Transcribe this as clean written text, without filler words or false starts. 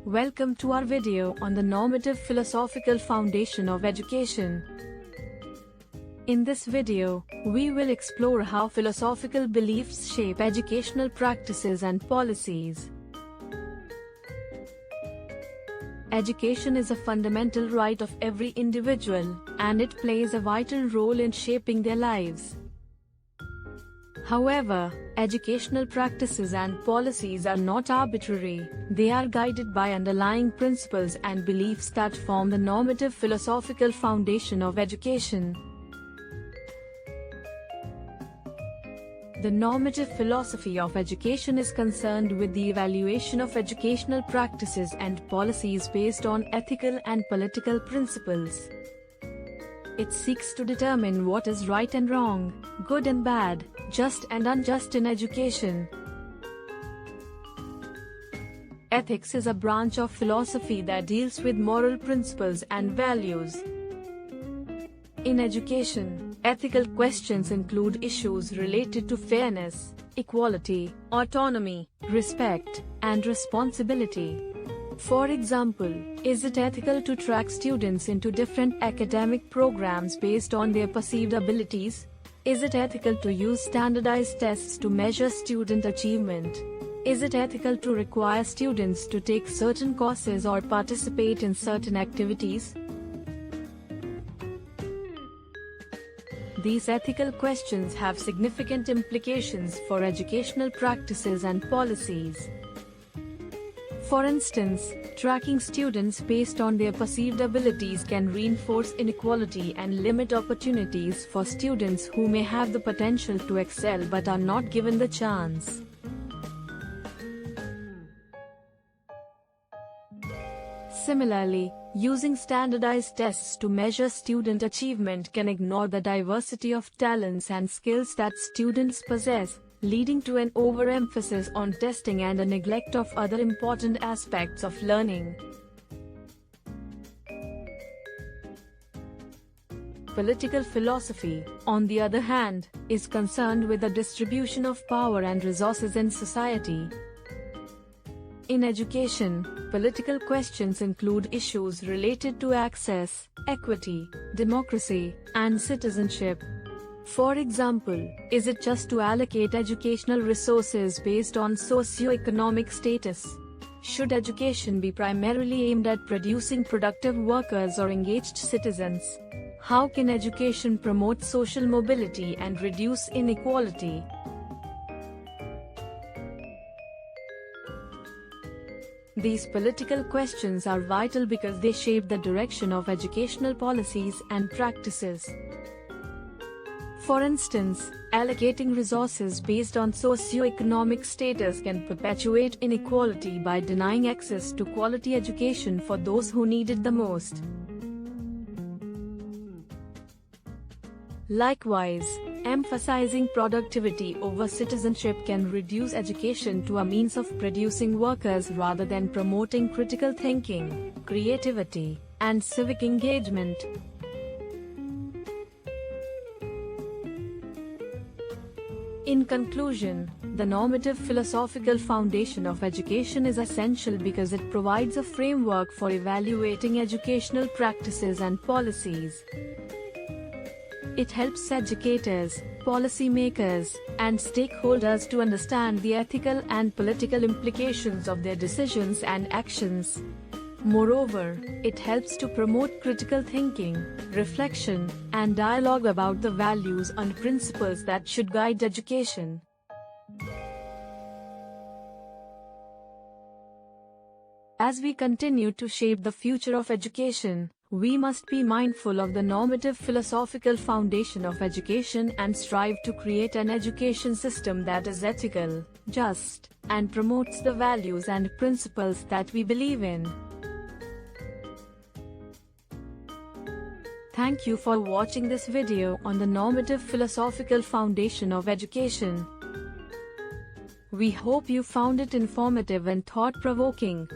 Welcome to our video on the normative philosophical foundation of education. In this video, we will explore how philosophical beliefs shape educational practices and policies. Education is a fundamental right of every individual, and it plays a vital role in shaping their lives. However, educational practices and policies are not arbitrary. They are guided by underlying principles and beliefs that form the normative philosophical foundation of education. The normative philosophy of education is concerned with the evaluation of educational practices and policies based on ethical and political principles. It seeks to determine what is right and wrong, good and bad, just and unjust in education. Ethics is a branch of philosophy that deals with moral principles and values. In education, ethical questions include issues related to fairness, equality, autonomy, respect, and responsibility. For example, is it ethical to track students into different academic programs based on their perceived abilities? Is it ethical to use standardized tests to measure student achievement? Is it ethical to require students to take certain courses or participate in certain activities? These ethical questions have significant implications for educational practices and policies. For instance, tracking students based on their perceived abilities can reinforce inequality and limit opportunities for students who may have the potential to excel but are not given the chance. Similarly, using standardized tests to measure student achievement can ignore the diversity of talents and skills that students possess, leading to an overemphasis on testing and a neglect of other important aspects of learning. Political philosophy, on the other hand, is concerned with the distribution of power and resources in society. In education, political questions include issues related to access, equity, democracy, and citizenship. For example, is it just to allocate educational resources based on socio-economic status? Should education be primarily aimed at producing productive workers or engaged citizens? How can education promote social mobility and reduce inequality? These political questions are vital because they shape the direction of educational policies and practices. For instance, allocating resources based on socio-economic status can perpetuate inequality by denying access to quality education for those who need it the most. Likewise, emphasizing productivity over citizenship can reduce education to a means of producing workers rather than promoting critical thinking, creativity, and civic engagement. In conclusion, the normative philosophical foundation of education is essential because it provides a framework for evaluating educational practices and policies. It helps educators, policymakers, and stakeholders to understand the ethical and political implications of their decisions and actions. Moreover, it helps to promote critical thinking, reflection, and dialogue about the values and principles that should guide education. As we continue to shape the future of education, we must be mindful of the normative philosophical foundation of education and strive to create an education system that is ethical, just, and promotes the values and principles that we believe in. Thank you for watching this video on the normative philosophical foundation of education. We hope you found it informative and thought-provoking.